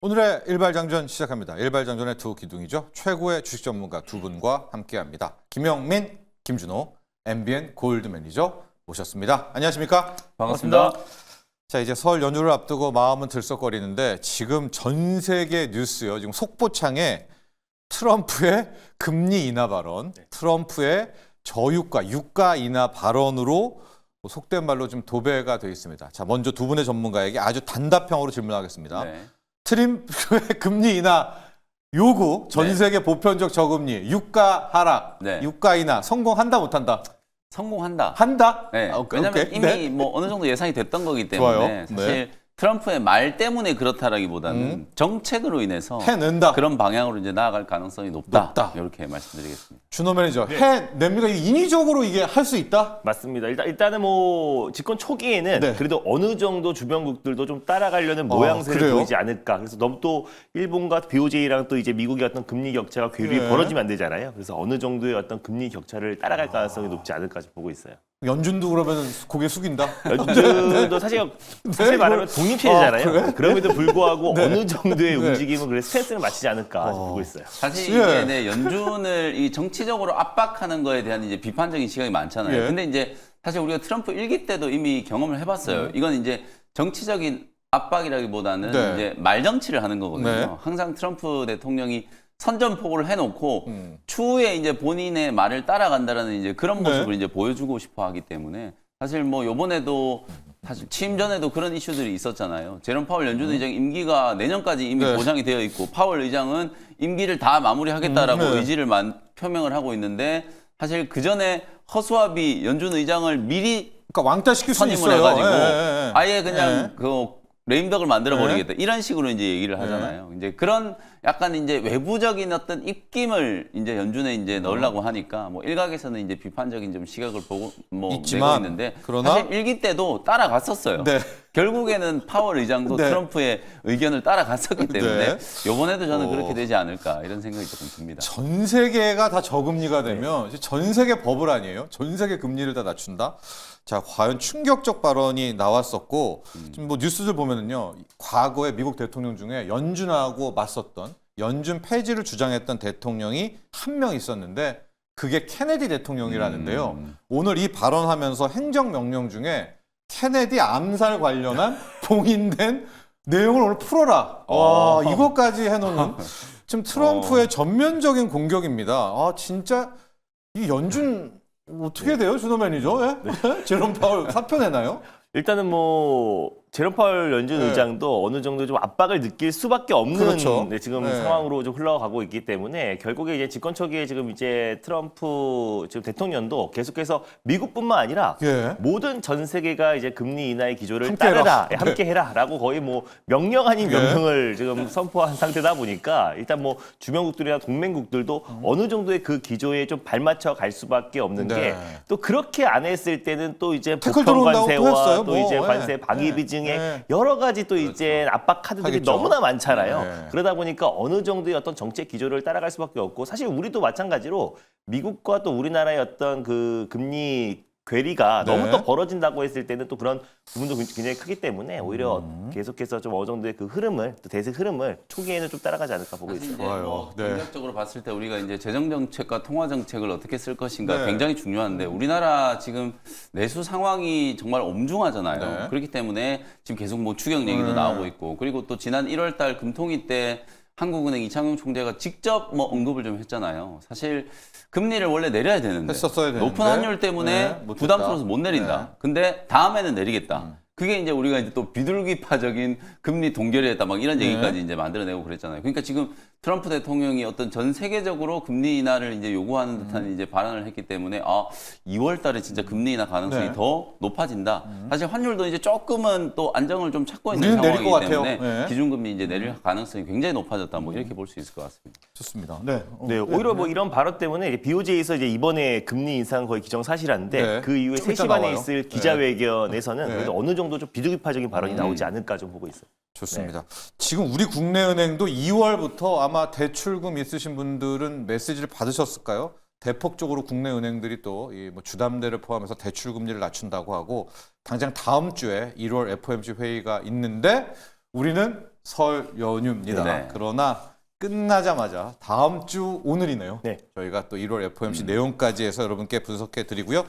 오늘의 일발장전 시작합니다. 일발장전의 두 기둥이죠. 최고의 주식 전문가 두 분과 함께합니다. 김영민, 김준호, MBN 골드 매니저 모셨습니다. 안녕하십니까? 반갑습니다. 자, 이제 설 연휴를 앞두고 마음은 들썩거리는데 지금 전 세계 뉴스요. 지금 속보창에 트럼프의 금리 인하 발언, 트럼프의 저유가, 유가 인하 발언으로 속된 말로 좀 도배가 되어 있습니다. 자, 먼저 두 분의 전문가에게 아주 단답형으로 질문하겠습니다. 네. 트럼프의 금리 인하 요구, 전 세계 보편적 저금리, 유가 하락, 네. 유가 인하 성공한다 못한다? 성공한다. 한다? 네. 오케이, 왜냐하면 오케이. 이미 네. 뭐 어느 정도 예상이 됐던 거기 때문에 좋아요. 사실 트럼프의 말 때문에 그렇다라기보다는 정책으로 인해서 해낸다. 그런 방향으로 이제 나아갈 가능성이 높다. 높다. 이렇게 말씀드리겠습니다. 준호 매니저, 해냅니까? 인위적으로 이게 할 수 있다? 맞습니다. 일단은 뭐 집권 초기에는 네. 그래도 어느 정도 주변국들도 좀 따라가려는 모양새를 그래요? 보이지 않을까. 그래서 너무 또 일본과 BOJ랑 또 이제 미국의 어떤 금리 격차가 괴리에 네. 벌어지면 안 되잖아요. 그래서 어느 정도의 어떤 금리 격차를 따라갈 가능성이 높지 않을까 보고 있어요. 연준도 그러면 고개 숙인다? 연준도 사실 말하면 독립체제잖아요. 그래? 그럼에도 불구하고 어느 정도의 움직임은 그래 스탠스를 맞추지 않을까 보고 있어요. 사실 예. 이게 네, 연준을 이 정치적으로 압박하는 거에 대한 이제 비판적인 시각이 많잖아요. 예. 근데 이제 사실 우리가 트럼프 1기 때도 이미 경험을 해봤어요. 이건 이제 정치적인 압박이라기보다는 네. 이제 말 정치를 하는 거거든요. 네. 항상 트럼프 대통령이 선전포고를 해놓고 추후에 이제 본인의 말을 따라간다라는 이제 그런 모습을 이제 보여주고 싶어하기 때문에 사실 뭐 요번에도 사실 취임 전에도 그런 이슈들이 있었잖아요. 제롬 파월 연준 의장 임기가 내년까지 이미 네. 보장이 되어 있고 파월 의장은 임기를 다 마무리하겠다라고 네. 의지를 표명을 하고 있는데 사실 그 전에 허수아비 연준 의장을 미리 그러니까 왕따 시킬 수 선임을 있어요. 해가지고 예. 아예 그냥 예. 그 레임덕을 만들어 버리겠다 이런 식으로 이제 얘기를 하잖아요. 이제 그런 약간 이제 외부적인 어떤 입김을 이제 연준에 이제 넣으려고 하니까 뭐 일각에서는 이제 비판적인 좀 시각을 보고 뭐 있지만, 내고 있는데 그러나 사실 일기 때도 따라갔었어요. 네. 결국에는 파월 의장도 네. 트럼프의 의견을 따라갔었기 때문에 네. 이번에도 저는 그렇게 되지 않을까 이런 생각이 조금 듭니다. 전 세계가 다 저금리가 되면 이제 전 세계 버블 아니에요? 전 세계 금리를 다 낮춘다? 자, 과연 충격적 발언이 나왔었고 지금 뭐 뉴스들 보면은요, 과거에 미국 대통령 중에 연준하고 맞섰던 연준 폐지를 주장했던 대통령이 한 명 있었는데 그게 케네디 대통령이라는데요. 오늘 이 발언하면서 행정명령 중에 케네디 암살 관련한 봉인된 내용을 오늘 풀어라. 와, 이것까지 해놓는 지금 트럼프의 전면적인 공격입니다. 아, 진짜 이 연준 어떻게 돼요, 준호 매니저? 예? 제롬 파월 사표 내나요? 일단은 뭐 제롬 파월 연준 네. 의장도 어느 정도 좀 압박을 느낄 수밖에 없는 그렇죠. 지금 네. 상황으로 좀 흘러가고 있기 때문에 결국에 이제 집권 초기에 지금 이제 트럼프 지금 대통령도 계속해서 미국뿐만 아니라 예. 모든 전 세계가 이제 금리 인하의 기조를 함께해라. 따르라, 네. 함께해라라고 거의 뭐 명령 아닌 예. 명령을 지금 선포한 상태다 보니까 일단 뭐 주변국들이나 동맹국들도 어느 정도의 그 기조에 좀 발맞춰 갈 수밖에 없는 네. 게 또 그렇게 안 했을 때는 또 이제 태클 보편 들어온다고 또 했어요, 관세와 또 뭐. 이제 예. 관세 방위비 등의 예. 여러 가지 또 이제 압박 카드들이 하겠죠. 너무나 많잖아요. 네. 그러다 보니까 어느 정도의 어떤 정책 기조를 따라갈 수밖에 없고 사실 우리도 마찬가지로 미국과 또 우리나라의 어떤 그 금리 괴리가 네. 너무 또 벌어진다고 했을 때는 또 그런 부분도 굉장히 크기 때문에 오히려 계속해서 좀 어느 정도의 그 흐름을 또 대세 흐름을 초기에는 좀 따라가지 않을까 보고 사실 있어요. 이제 좋아요. 뭐 네. 전략적으로 봤을 때 우리가 이제 재정 정책과 통화 정책을 어떻게 쓸 것인가 네. 굉장히 중요한데 우리나라 지금 내수 상황이 정말 엄중하잖아요. 네. 그렇기 때문에 지금 계속 뭐 추경 얘기도 나오고 있고 그리고 또 지난 1월달 금통위 때 한국은행 이창용 총재가 직접 뭐 언급을 좀 했잖아요. 사실 금리를 원래 내려야 되는데 했었어야 되는데. 높은 환율 때문에 네, 못했다. 부담스러워서 못 내린다. 네. 근데 다음에는 내리겠다. 그게 이제 우리가 이제 또 비둘기파적인 금리 동결이었다 막 이런 얘기까지 이제 만들어내고 그랬잖아요. 그러니까 지금 트럼프 대통령이 어떤 전 세계적으로 금리 인하를 이제 요구하는 듯한 이제 발언을 했기 때문에 2월 달에 진짜 금리 인하 가능성이 네. 더 높아진다. 사실 환율도 이제 조금은 또 안정을 좀 찾고 있는 우리는 내릴 것 상황이기 같아요. 때문에 네. 기준금리 이제 내릴 가능성이 굉장히 높아졌다. 뭐 이렇게 볼 수 있을 것 같습니다. 좋습니다. 네. 네, 오히려 뭐 이런 발언 때문에 이제 BOJ에서 이제 이번에 금리 인상 거의 기정사실한데 네. 그 이후에 좀 이따 3시 반에 나와요. 있을 기자회견에서는 네. 그래도 어느 정도 좀 비둘기파적인 발언이 나오지 않을까 좀 보고 있어요. 좋습니다. 지금 우리 국내은행도 2월부터 아마 대출금 있으신 분들은 메시지를 받으셨을까요? 대폭적으로 국내 은행들이 또 이 뭐 주담대를 포함해서 대출 금리를 낮춘다고 하고 당장 다음 주에 1월 FOMC 회의가 있는데 우리는 설 연휴입니다. 네. 그러나 끝나자마자 다음 주 오늘이네요. 네. 저희가 또 1월 FOMC 내용까지 해서 여러분께 분석해 드리고요.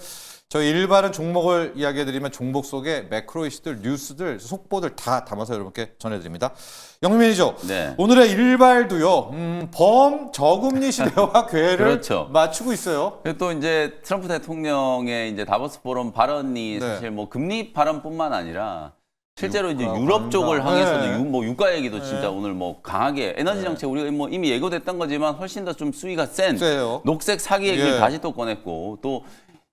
저희 일반은 종목을 이야기해 드리면 종목 속에 매크로 이슈들, 뉴스들, 속보들 다 담아서 여러분께 전해 드립니다. 영민 매니저, 네. 오늘의 일발도요. 범저금리 시대와 궤를 그렇죠. 맞추고 있어요. 그리고 또 이제 트럼프 대통령의 이제 다보스 포럼 발언이 네. 사실 뭐 금리 발언뿐만 아니라 실제로 이제 유가 유럽 쪽을 강화. 향해서도 네. 뭐 유가 얘기도 진짜 네. 오늘 뭐 강하게 에너지 정책 우리가 뭐 이미 예고됐던 거지만 훨씬 더 좀 수위가 센 세요. 녹색 사기 얘기를 예. 다시 또 꺼냈고 또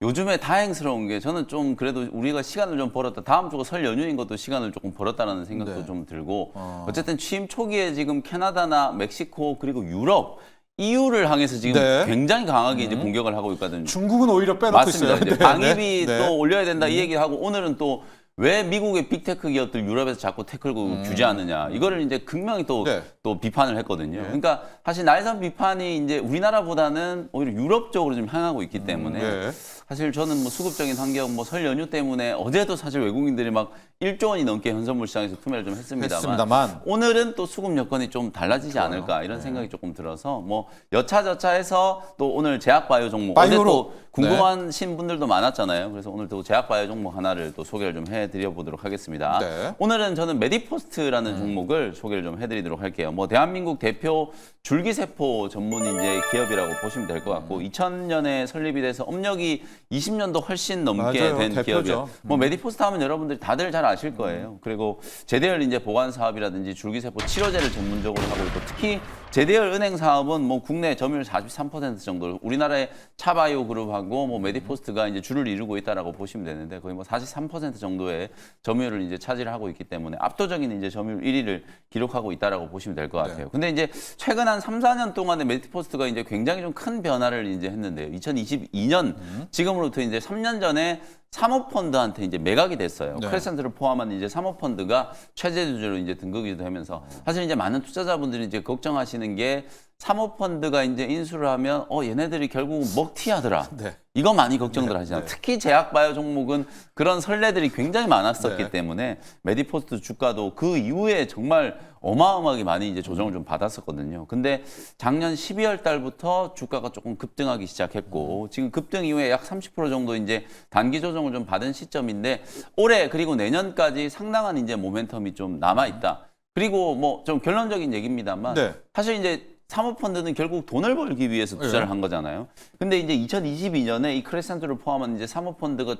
요즘에 다행스러운 게 저는 좀 그래도 우리가 시간을 좀 벌었다. 다음 주가 설 연휴인 것도 시간을 조금 벌었다라는 생각도 네. 좀 들고 어쨌든 취임 초기에 지금 캐나다나 멕시코 그리고 유럽 EU를 향해서 지금 네. 굉장히 강하게 이제 공격을 하고 있거든요. 중국은 오히려 빼놓고 맞습니다. 있어요. 이제 네, 방위비 네, 네. 또 올려야 된다 이 얘기하고 오늘은 또 왜 미국의 빅테크 기업들 유럽에서 자꾸 태클고 규제하느냐 이거를 이제 극명히 또 네. 비판을 했거든요. 그러니까 사실 날선 비판이 이제 우리나라보다는 오히려 유럽 쪽으로 좀 향하고 있기 때문에 네. 사실 저는 뭐 수급적인 환경 뭐 설 연휴 때문에 어제도 사실 외국인들이 막 1조 원이 넘게 현선물 시장에서 투매를 좀 했습니다만 오늘은 또 수급 여건이 좀 달라지지 않을까 이런 생각이 조금 들어서 뭐 여차저차해서 또 오늘 제약바이오 종목 어제 바이오로. 또 궁금하신 분들도 많았잖아요. 그래서 오늘 또 제약바이오 종목 하나를 또 소개를 좀 해드려 보도록 하겠습니다. 네. 오늘은 저는 메디포스트라는 종목을 소개를 좀 해드리도록 할게요. 뭐 대한민국 대표 줄기세포 전문 이제 기업이라고 보시면 될 것 같고 2000년에 설립이 돼서 업력이 20년도 훨씬 넘게 맞아요. 된 대표죠. 기업이에요. 뭐 메디포스트 하면 여러분들이 다들 잘 아실 거예요. 그리고 제대열 이제 보관 사업이라든지 줄기세포 치료제를 전문적으로 하고 있고 특히 제대열 은행 사업은 뭐 국내 점유율 43% 정도 우리나라의 차바이오 그룹하고 뭐 메디포스트가 이제 줄을 이루고 있다라고 보시면 되는데 거의 뭐 43% 정도의 점유율을 이제 차지하고 있기 때문에 압도적인 이제 점유율 1위를 기록하고 있다라고 보시면 될 것 같아요. 근데 이제 최근 한 3, 4년 동안에 메디포스트가 이제 굉장히 좀 큰 변화를 이제 했는데요. 2022년 지금으로부터 이제 3년 전에 사모펀드한테 이제 매각이 됐어요. 네. 크레센트를 포함한 이제 사모펀드가 최대주주로 이제 등극이 되면서 사실 이제 많은 투자자분들이 이제 걱정하시는 게 사모펀드가 이제 인수를 하면 얘네들이 결국은 먹튀하더라. 네. 이거 많이 걱정들 하시잖아요. 특히 제약바이오 종목은 그런 선례들이 굉장히 많았었기 네. 때문에 메디포스트 주가도 그 이후에 정말 어마어마하게 많이 이제 조정을 좀 받았었거든요. 근데 작년 12월 달부터 주가가 조금 급등하기 시작했고 지금 급등 이후에 약 30% 정도 이제 단기 조정을 좀 받은 시점인데 올해 그리고 내년까지 상당한 이제 모멘텀이 좀 남아 있다. 그리고 뭐 좀 결론적인 얘기입니다만 네. 사실 이제 사모펀드는 결국 돈을 벌기 위해서 투자를 한 거잖아요. 근데 이제 2022년에 이 크레센트를 포함한 이제 사모펀드가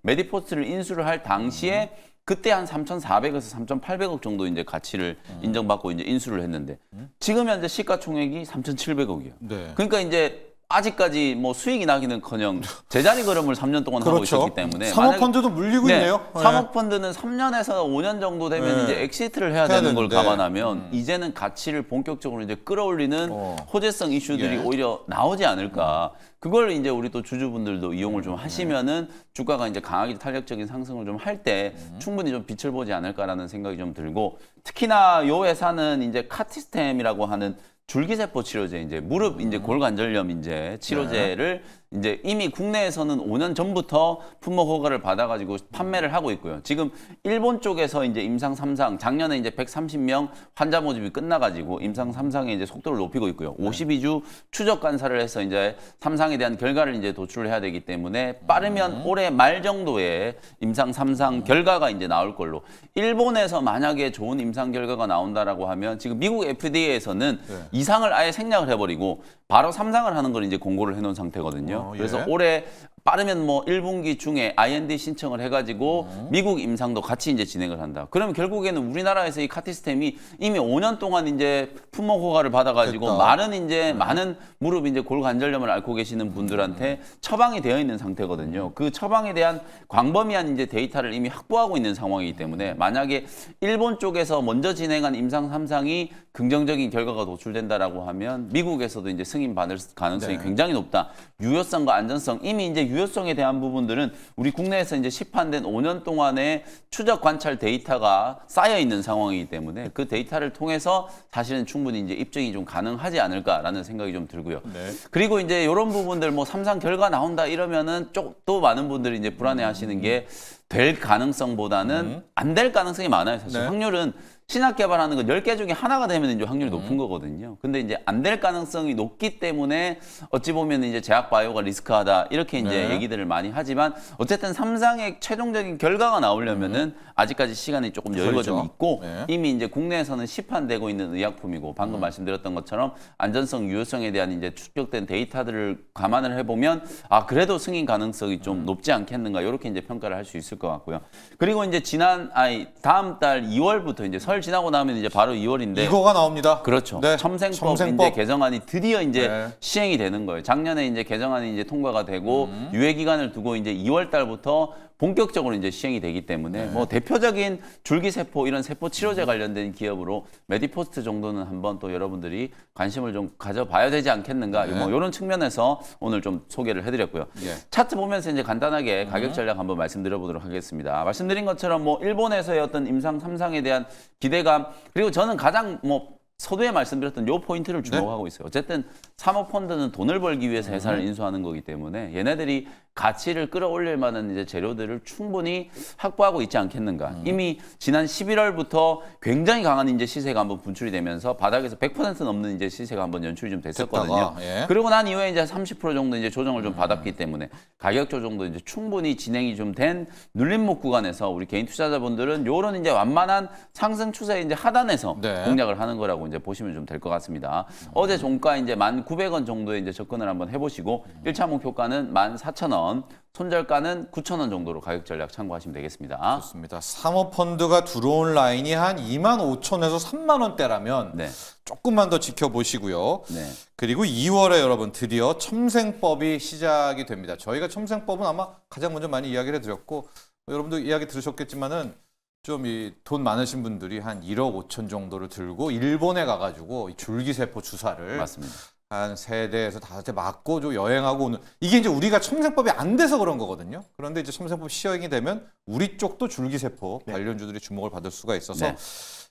메디포스트를 인수를 할 당시에 그때 한 3,400에서 3,800억 정도 이제 가치를 인정받고 이제 인수를 했는데 지금 현재 시가총액이 3,700억이에요. 네. 그러니까 이제 아직까지 뭐 수익이 나기는커녕 제자리 걸음을 3년 동안 하고 그렇죠. 있었기 때문에 사모펀드도 물리고 있네요. 네. 사모펀드는 3년에서 5년 정도 되면 네. 이제 엑시트를 해야 되는 걸 되는데. 감안하면 이제는 가치를 본격적으로 이제 끌어올리는 호재성 이슈들이 예. 오히려 나오지 않을까. 그걸 이제 우리 또 주주분들도 이용을 좀 하시면은 주가가 이제 강하게 탄력적인 상승을 좀 할 때 충분히 좀 빛을 보지 않을까라는 생각이 좀 들고 특히나 요 회사는 이제 카티스템이라고 하는 줄기세포 치료제 이제 무릎 이제 골관절염 이제 치료제를 이제 이미 국내에서는 5년 전부터 품목 허가를 받아가지고 판매를 하고 있고요. 지금 일본 쪽에서 이제 임상 3상 작년에 이제 130명 환자 모집이 끝나가지고 임상 3상에 이제 속도를 높이고 있고요. 52주 추적 관찰을 해서 이제 3상에 대한 결과를 이제 도출을 해야 되기 때문에 빠르면 올해 말 정도에 임상 3상 결과가 이제 나올 걸로. 일본에서 만약에 좋은 임상 결과가 나온다라고 하면 지금 미국 FDA에서는 이상을 아예 생략을 해버리고 바로 3상을 하는 걸 이제 공고를 해놓은 상태거든요. 예. 그래서 올해 빠르면 뭐 1분기 중에 IND 신청을 해가지고 미국 임상도 같이 이제 진행을 한다. 그러면 결국에는 우리나라에서 이 카티스템이 이미 5년 동안 이제 품목 허가를 받아가지고 됐다. 많은 무릎 이제 골관절염을 앓고 계시는 분들한테 처방이 되어 있는 상태거든요. 그 처방에 대한 광범위한 이제 데이터를 이미 확보하고 있는 상황이기 때문에 만약에 일본 쪽에서 먼저 진행한 임상 3상이 긍정적인 결과가 도출된다라고 하면 미국에서도 이제 승인받을 가능성이 네. 굉장히 높다. 유효성과 안전성 이미 이제 유효성에 대한 부분들은 우리 국내에서 이제 시판된 5년 동안의 추적 관찰 데이터가 쌓여 있는 상황이기 때문에 그 데이터를 통해서 사실은 충분히 이제 입증이 좀 가능하지 않을까라는 생각이 좀 들고요. 네. 그리고 이제 이런 부분들 뭐 3상 결과 나온다 이러면은 또 많은 분들이 이제 불안해하시는 게 될 가능성보다는 안 될 가능성이 많아요. 사실 네. 확률은 신약 개발하는 건 10개 중에 하나가 되면 이제 확률이 높은 거거든요. 근데 이제 안 될 가능성이 높기 때문에 어찌 보면 이제 제약 바이오가 리스크하다 이렇게 이제 네. 얘기들을 많이 하지만 어쨌든 3상의 최종적인 결과가 나오려면은 아직까지 시간이 조금 여유가 좀 그렇죠. 있고 네. 이미 이제 국내에서는 시판되고 있는 의약품이고 방금 말씀드렸던 것처럼 안전성, 유효성에 대한 이제 축적된 데이터들을 감안을 해보면 아 그래도 승인 가능성이 좀 높지 않겠는가 이렇게 이제 평가를 할 수 있을 것 같고요. 그리고 이제 다음 달 2월부터 이제 설 지나고 나면 이제 바로 2월인데 이거가 나옵니다. 그렇죠. 네. 첨생법 이제 개정안이 드디어 이제 네. 시행이 되는 거예요. 작년에 이제 개정안이 이제 통과가 되고 유예 기간을 두고 이제 2월 달부터 본격적으로 이제 시행이 되기 때문에 뭐 대표적인 줄기세포 이런 세포 치료제 관련된 기업으로 메디포스트 정도는 한번 또 여러분들이 관심을 좀 가져봐야 되지 않겠는가 뭐 이런 측면에서 오늘 좀 소개를 해드렸고요. 예. 차트 보면서 이제 간단하게 가격 전략 한번 말씀드려보도록 하겠습니다. 말씀드린 것처럼 뭐 일본에서의 어떤 임상 3상에 대한 기대감 그리고 저는 가장 뭐 서두에 말씀드렸던 요 포인트를 주목하고 있어요. 어쨌든 사모펀드는 돈을 벌기 위해서 회사를 인수하는 거기 때문에 얘네들이 가치를 끌어올릴 만한 이제 재료들을 충분히 확보하고 있지 않겠는가. 이미 지난 11월부터 굉장히 강한 이제 시세가 한번 분출이 되면서 바닥에서 100% 넘는 이제 시세가 한번 연출이 좀 됐었거든요. 됐다가, 예. 그리고 난 이후에 이제 30% 정도 이제 조정을 좀 받았기 때문에 가격 조정도 이제 충분히 진행이 좀 된 눌림목 구간에서 우리 개인 투자자분들은 요런 이제 완만한 상승 추세 이제 하단에서 네. 공략을 하는 거라고 이제 보시면 좀 될 것 같습니다. 어제 종가 이제 1,900원 정도에 이제 접근을 한번 해보시고 1차 목표가는 14,000원, 손절가는 9,000원 정도로 가격 전략 참고하시면 되겠습니다. 좋습니다. 사모펀드가 들어온 라인이 한 25,000에서 3만 원대라면 네. 조금만 더 지켜보시고요. 네. 그리고 2월에 여러분 드디어 첨생법이 시작이 됩니다. 저희가 첨생법은 아마 가장 먼저 많이 이야기를 해드렸고 여러분도 이야기 들으셨겠지만은 좀 이 돈 많으신 분들이 한 1억 5천 정도를 들고 일본에 가가지고 이 줄기세포 주사를 맞습니다. 한 3대에서 5대 맞고 좀 여행하고 오는 이게 이제 우리가 첨생법이 안 돼서 그런 거거든요. 그런데 이제 첨생법 시행이 되면 우리 쪽도 줄기세포 관련주들이 주목을 받을 수가 있어서 네.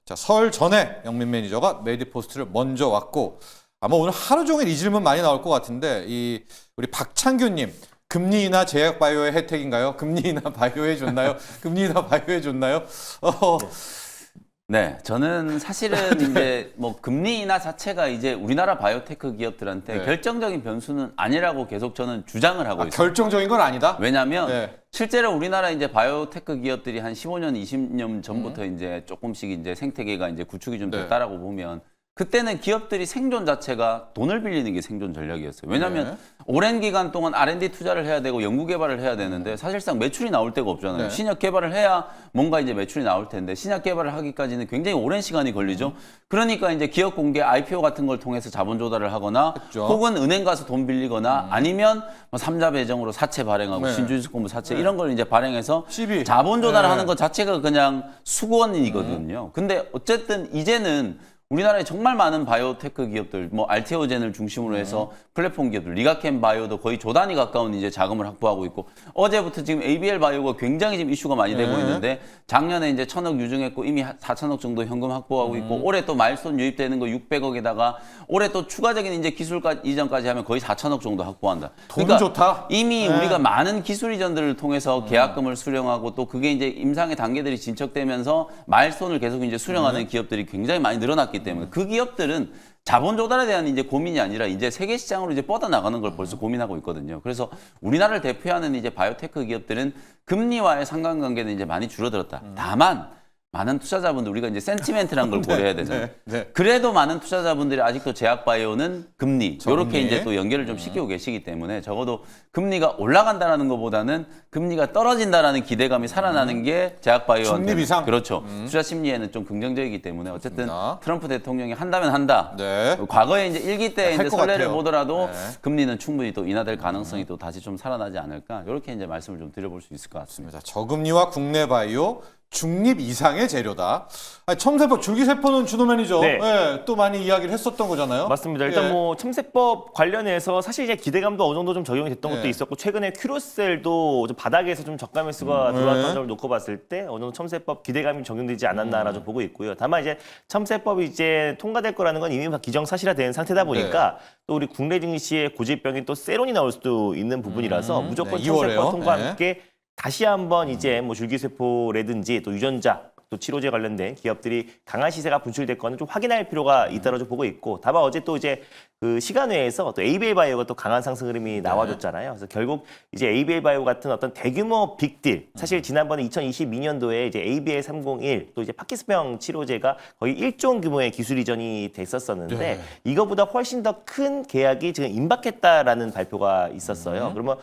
자, 설 전에 영민 매니저가 메디포스트를 먼저 왔고 아마 오늘 하루 종일 이 질문 많이 나올 것 같은데 이 우리 박창규님 금리 인하 제약 바이오의 혜택인가요? 금리 인하 바이오에 줬나요? 금리 인하 바이오에 줬나요? 네, 저는 사실은 이제 뭐 금리 인하 자체가 이제 우리나라 바이오테크 기업들한테 네. 결정적인 변수는 아니라고 계속 저는 주장을 하고 있어요. 결정적인 건 아니다. 왜냐하면 네. 실제로 우리나라 이제 바이오테크 기업들이 한 15년, 20년 전부터 이제 조금씩 이제 생태계가 이제 구축이 좀 네. 됐다라고 보면 그때는 기업들이 생존 자체가 돈을 빌리는 게 생존 전략이었어요. 왜냐하면 네. 오랜 기간 동안 R&D 투자를 해야 되고 연구 개발을 해야 되는데 사실상 매출이 나올 데가 없잖아요. 네. 신약 개발을 해야 뭔가 이제 매출이 나올 텐데 신약 개발을 하기까지는 굉장히 오랜 시간이 걸리죠. 그러니까 이제 기업 공개 IPO 같은 걸 통해서 자본 조달을 하거나 그렇죠. 혹은 은행 가서 돈 빌리거나 아니면 뭐 삼자 배정으로 사채 발행하고 네. 신주식공부 사채 이런 걸 이제 발행해서 CB. 자본 조달하는 네. 것 자체가 그냥 수고원이거든요. 근데 어쨌든 이제는 우리나라에 정말 많은 바이오테크 기업들, 뭐 알테오젠을 중심으로 해서 플랫폼 기업들, 리가켄 바이오도 거의 조 단위 가까운 이제 자금을 확보하고 있고 어제부터 지금 ABL 바이오가 굉장히 지금 이슈가 많이 되고 네. 있는데 작년에 이제 1,000억 유증했고 이미 4,000억 정도 현금 확보하고 있고 올해 또 마일스톤 유입되는 거 600억에다가 올해 또 추가적인 이제 기술까 이전까지 하면 거의 4,000억 정도 확보한다. 돈 좋다. 이미 네. 우리가 많은 기술 이전들을 통해서 계약금을 수령하고 또 그게 이제 임상의 단계들이 진척되면서 마일스톤을 계속 이제 수령하는 기업들이 굉장히 많이 늘어났기 때문에 그 기업들은 자본 조달에 대한 이제 고민이 아니라 이제 세계 시장으로 이제 뻗어 나가는 걸 벌써 고민하고 있거든요. 그래서 우리나라를 대표하는 이제 바이오테크 기업들은 금리와의 상관관계는 이제 많이 줄어들었다. 다만 많은 투자자분들 우리가 이제 센티멘트라는 걸 고려해야 되잖아요. 네. 그래도 많은 투자자분들이 아직도 제약 바이오는 금리 저금리. 이렇게 이제 또 연결을 좀 시키고 계시기 때문에 적어도 금리가 올라간다라는 것보다는 금리가 떨어진다라는 기대감이 살아나는 게 제약 바이오한테 중립 이상. 그렇죠. 투자 심리에는 좀 긍정적이기 때문에 어쨌든 맞습니다. 트럼프 대통령이 한다면 한다. 네. 과거에 이제 일기 때 할 이제 것 선례를 같아요. 보더라도 네. 금리는 충분히 또 인하될 가능성이 또 다시 좀 살아나지 않을까 이렇게 이제 말씀을 좀 드려볼 수 있을 것 같습니다. 저금리와 국내 바이오 중립 이상의 재료다. 아니, 첨세포 줄기세포는 준호 매니저 네. 또 많이 이야기를 했었던 거잖아요. 맞습니다. 일단 예. 뭐 첨세법 관련해서 사실 이제 기대감도 어느 정도 좀 적용이 됐던 것도 네. 있었고 최근에 큐로셀도 좀 바닥에서 좀 저가 매수가 들어왔던 네. 점을 놓고 봤을 때 어느 정도 첨세법 기대감이 적용되지 않았나라 좀 보고 있고요. 다만 이제 첨세법이 이제 통과될 거라는 건 이미 기정사실화된 상태다 보니까 또 우리 국내 증시에 고질병인 또 세론이 나올 수도 있는 부분이라서 무조건 네, 첨세법 2월에요. 통과와 네. 함께 다시 한번 이제 뭐 줄기세포라든지 또 유전자 또 치료제 관련된 기업들이 강한 시세가 분출될 거는 좀 확인할 필요가 있다고 좀 보고 있고 다만 어제 또 이제 그 시간외에서 또 ABL 바이오가 또 강한 상승 흐름이 나와줬잖아요. 그래서 결국 이제 ABL 바이오 같은 어떤 대규모 빅딜 사실 지난번에 2022년도에 이제 ABL 301 또 이제 파킨슨병 치료제가 거의 1조 원 규모의 기술 이전이 됐었었는데 네. 이거보다 훨씬 더 큰 계약이 지금 임박했다라는 발표가 있었어요. 그러면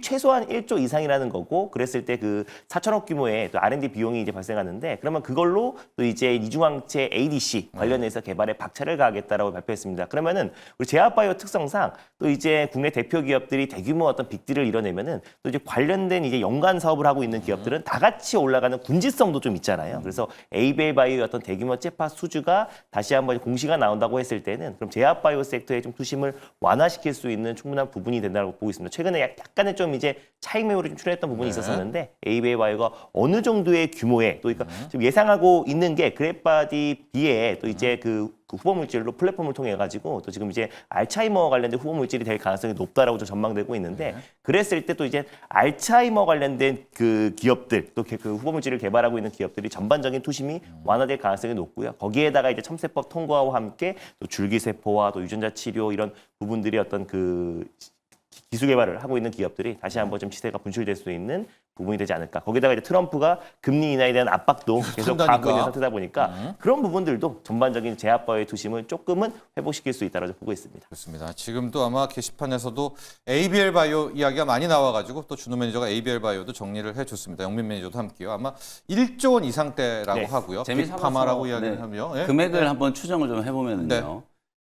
최소한 1조 이상이라는 거고 그랬을 때 그 4천억 규모의 또 R&D 비용이 이제 발생하는데 그러면 그걸로 또 이제 이중항체 ADC 관련해서 개발에 박차를 가하겠다라고 발표했습니다. 그러면은 우리 제약바이오 특성상 또 이제 국내 대표 기업들이 대규모 어떤 빅딜을 이뤄내면은 또 이제 관련된 이제 연관 사업을 하고 있는 기업들은 다 같이 올라가는 군지성도 좀 있잖아요. 그래서 ABL 바이오의 어떤 대규모 재파 수주가 다시 한번 공시가 나온다고 했을 때는 그럼 제약바이오 섹터의 좀 투심을 완화시킬 수 있는 충분한 부분이 된다고 보고 있습니다. 최근에 약간의 좀 이제 차익 매물이 좀 출현했던 부분이 있었었는데 ABL 바이오가 어느 정도의 규모의 또 그러니까 지금 예상하고 있는 게 그래프바디 B에 또 이제 그 후보 물질로 플랫폼을 통해 가지고 또 지금 이제 알츠하이머 관련된 후보 물질이 될 가능성이 높다라고 좀 전망되고 있는데 그랬을 때 또 이제 알츠하이머 관련된 그 기업들 또 그 후보 물질을 개발하고 있는 기업들이 전반적인 투심이 완화될 가능성이 높고요. 거기에다가 이제 첨세법 통과와 함께 또 줄기세포와 또 유전자 치료 이런 부분들이 어떤 그 기술 개발을 하고 있는 기업들이 다시 한번 좀 시세가 분출될 수 있는 부분이 되지 않을까. 거기다가 이제 트럼프가 금리 인하에 대한 압박도 계속 가하고 있는 상태다 보니까 그런 부분들도 전반적인 제약바이오의 투심을 조금은 회복시킬 수 있다고 보고 있습니다. 그렇습니다. 지금도 아마 게시판에서도 ABL 바이오 이야기가 많이 나와가지고 또 준호 매니저가 ABL 바이오도 정리를 해줬습니다. 영민 매니저도 함께요. 아마 1조 원 이상대라고 네. 하고요. 재미삼아서 빅파마라고 이야기를 네. 하며 예? 금액을 한번 추정을 좀 해보면요. 네.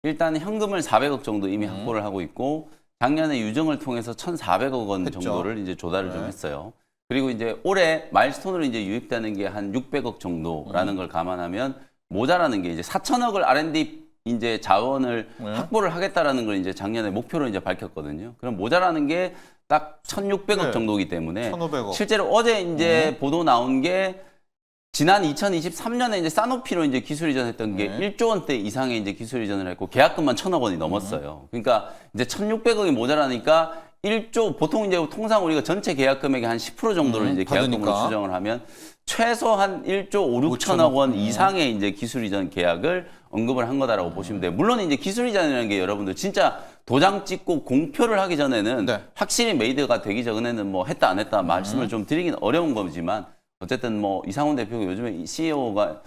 일단 현금을 400억 정도 이미 확보를 하고 있고 작년에 유정을 통해서 1,400억 원 했죠. 정도를 이제 조달을 좀 네. 했어요. 그리고 이제 올해 마일스톤으로 이제 유입되는 게 한 600억 정도라는 걸 감안하면 모자라는 게 이제 4천억을 R&D 이제 자원을 확보를 하겠다라는 걸 이제 작년에 목표로 이제 밝혔거든요. 그럼 모자라는 게 딱 1,600억 네. 정도이기 때문에 1,500억. 실제로 어제 이제 보도 나온 게 지난 2023년에 이제 사노피로 이제 기술 이전했던 게 1조 원대 이상의 이제 기술 이전을 했고 계약금만 1,000억 원이 넘었어요. 그러니까 이제 1,600억이 모자라니까 1조 보통 이제 통상 우리가 전체 계약 금액의 한 10% 정도를 이제 계약금으로 받으니까. 추정을 하면 최소 한 1조 5, 6천억 원 이상의 이제 기술 이전 계약을 언급을 한 거다라고 보시면 돼요. 물론 이제 기술 이전이라는 게 여러분들 진짜 도장 찍고 공표를 하기 전에는 네. 확실히 메이드가 되기 전에는 뭐 했다 안 했다 말씀을 좀 드리긴 어려운 거지만 어쨌든 뭐 이상훈 대표가 요즘에 이 CEO가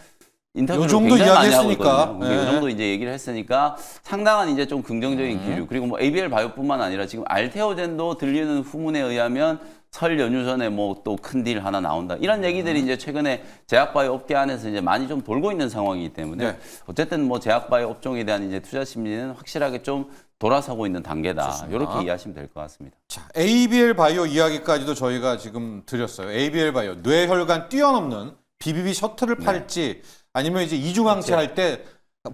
인터뷰를 요 정도 굉장히 많이 하고 이야기했으니까. 있거든요. 네. 이 정도 이제 얘기를 했으니까 상당한 이제 좀 긍정적인 기류. 그리고 뭐 ABL 바이오뿐만 아니라 지금 알테오젠도 들리는 후문에 의하면 설 연휴 전에 뭐 또 큰 딜 하나 나온다. 이런 얘기들이 이제 최근에 제약바이오 업계 안에서 이제 많이 좀 돌고 있는 상황이기 때문에 네. 어쨌든 뭐 제약바이오 업종에 대한 이제 투자 심리는 확실하게 좀 돌아서고 있는 단계다. 좋습니다. 이렇게 이해하시면 될 것 같습니다. 자, ABL 바이오 이야기까지도 저희가 지금 드렸어요. ABL 바이오 뇌혈관 뛰어넘는 BBB 셔틀을 팔지 아니면 이제 이중항체 할 때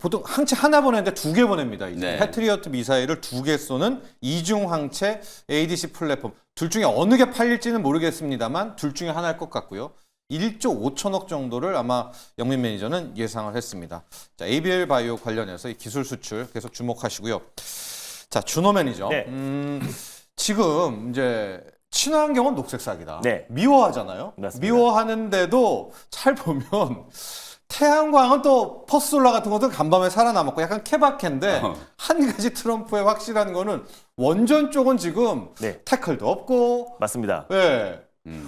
보통 항체 하나 보내는데 2개 보냅니다. 이제 네. 패트리어트 미사일을 2개 쏘는 이중항체 ADC 플랫폼. 둘 중에 어느 게 팔릴지는 모르겠습니다만 둘 중에 하나일 것 같고요. 1조 5천억 정도를 아마 영민 매니저는 예상을 했습니다. 자, ABL 바이오 관련해서 이 기술 수출 계속 주목하시고요. 자, 준호 매니저. 네. 지금 이제 친환경은 녹색 사기다. 네. 미워하잖아요. 맞습니다. 미워하는데도 잘 보면 태양광은 또 퍼스솔라 같은 것도 간밤에 살아남았고 약간 케바케인데 한 가지 트럼프의 확실한 거는 원전 쪽은 지금 네. 태클도 없고 맞습니다. 예.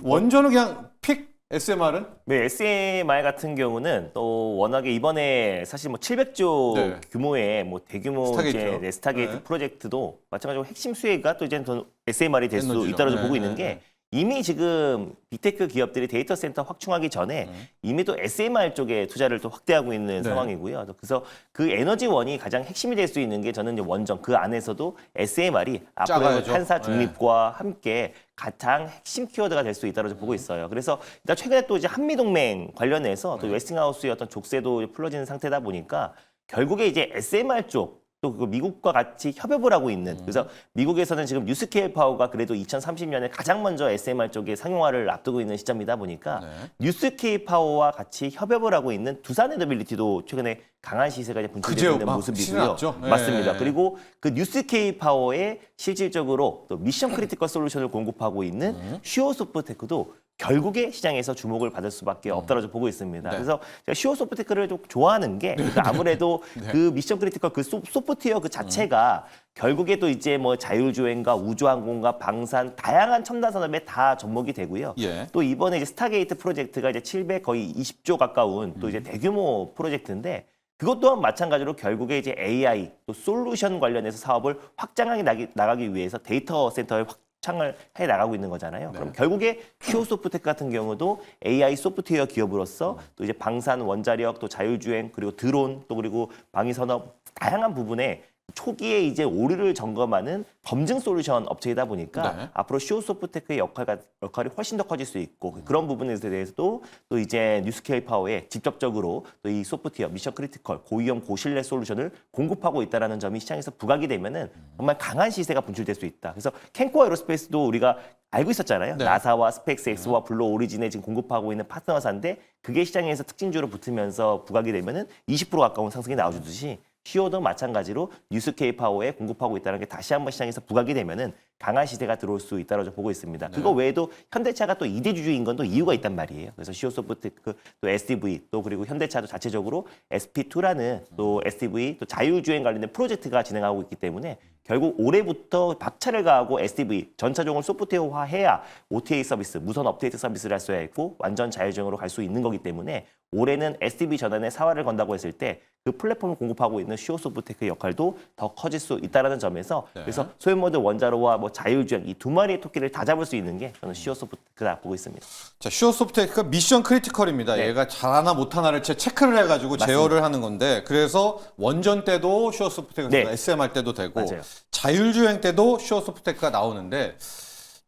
원전은 그냥 픽 SMR은 네, SMR 같은 경우는 또 워낙에 이번에 사실 뭐 700조 네. 규모의 뭐 대규모 스타게이트요. 이제 스타게이트 네. 프로젝트도 마찬가지로 핵심 수혜가 또 이제 더 SMR이 될 수 에너지죠. 있다고 네, 보고 네, 있는 게 네. 이미 지금 빅테크 기업들이 데이터 센터 확충하기 전에 이미 또 SMR 쪽에 투자를 또 확대하고 있는 네. 상황이고요. 그래서 그 에너지원이 가장 핵심이 될 수 있는 게 저는 이제 원전 그 안에서도 SMR이 앞으로 작아야죠. 탄사 네. 중립과 함께 가장 핵심 키워드가 될 수 있다고 보고 있어요. 그래서 일단 최근에 또 이제 한미동맹 관련해서 또 웨스팅하우스의 어떤 족쇄도 풀어지는 상태다 보니까 결국에 이제 SMR 쪽 또 그 미국과 같이 협업을 하고 있는 그래서 미국에서는 지금 뉴스케일 파워가 그래도 2030년에 가장 먼저 SMR 쪽에 상용화를 앞두고 있는 시점이다 보니까 네. 뉴스케일 파워와 같이 협업을 하고 있는 두산 에너빌리티도 최근에 강한 시세가 이제 분출되고 그제 있는 막 모습이고요. 신났죠? 예. 맞습니다. 그리고 그 뉴스케이 파워에 실질적으로 또 미션 크리티컬 솔루션을 공급하고 있는 슈어소프트테크도 결국에 시장에서 주목을 받을 수밖에 없다고 보고 있습니다. 네. 그래서 제가 슈어소프트테크를 좀 좋아하는 게 그러니까 아무래도 그 미션 크리티컬 그 소프트웨어 그 자체가 결국에 또 이제 뭐 자율주행과 우주항공과 방산 다양한 첨단 산업에 다 접목이 되고요. 예. 또 이번에 이제 스타게이트 프로젝트가 이제 700 거의 20조 가까운 또 이제 대규모 프로젝트인데 그것 또한 마찬가지로 결국에 이제 AI 또 솔루션 관련해서 사업을 확장하게 나가기 위해서 데이터 센터에 확장을 해 나가고 있는 거잖아요. 그럼 결국에 슈어소프트테크 같은 경우도 AI 소프트웨어 기업으로서 또 이제 방산 원자력 또 자율주행 그리고 드론 또 그리고 방위 산업 다양한 부분에 초기에 이제 오류를 점검하는 검증 솔루션 업체이다 보니까 네. 앞으로 슈어소프트테크의 역할이 훨씬 더 커질 수 있고 그런 부분에 대해서도 또 이제 뉴스케이 파워에 직접적으로 또 이 소프트웨어 미션 크리티컬 고위험 고신뢰 솔루션을 공급하고 있다는 점이 시장에서 부각이 되면은 정말 강한 시세가 분출될 수 있다. 그래서 캔코 에어로스페이스도 우리가 알고 있었잖아요. 네. 나사와 스페이스X와 블루 오리진에 지금 공급하고 있는 파트너사인데 그게 시장에서 특징주로 붙으면서 부각이 되면은 20% 가까운 상승이 나와주듯이 슈어도 마찬가지로 뉴스케이 파워에 공급하고 있다는 게 다시 한번 시장에서 부각이 되면은 강한 시세가 들어올 수 있다고 보고 있습니다. 그거 외에도 현대차가 또 2대 주주인 건 또 이유가 있단 말이에요. 그래서 슈어소프트테크 또 SDV 또 그리고 현대차도 자체적으로 SP2라는 또 SDV 또 자율주행 관련된 프로젝트가 진행하고 있기 때문에 결국 올해부터 박차를 가하고 SDV 전차종을 소프트웨어화해야 OTA 서비스, 무선 업데이트 서비스를 할 수 있고 완전 자율주행으로 갈 수 있는 거기 때문에 올해는 SDV 전환에 사활을 건다고 했을 때 그 플랫폼을 공급하고 있는 슈어소프트테크의 역할도 더 커질 수 있다는 점에서 그래서 소형모드 원자로와 뭐 자율주행 이 두 마리의 토끼를 다 잡을 수 있는 게 저는 슈어소프트테크다 보고 있습니다. 자, 슈어소프트테크가 미션 크리티컬입니다. 네. 얘가 잘하나 못하나를 체크를 해가지고 제어를 하는 건데 그래서 원전 때도 슈어소프트테크가 네. SMR 때도 되고 맞아요. 자율주행 때도 슈어소프트테크가 나오는데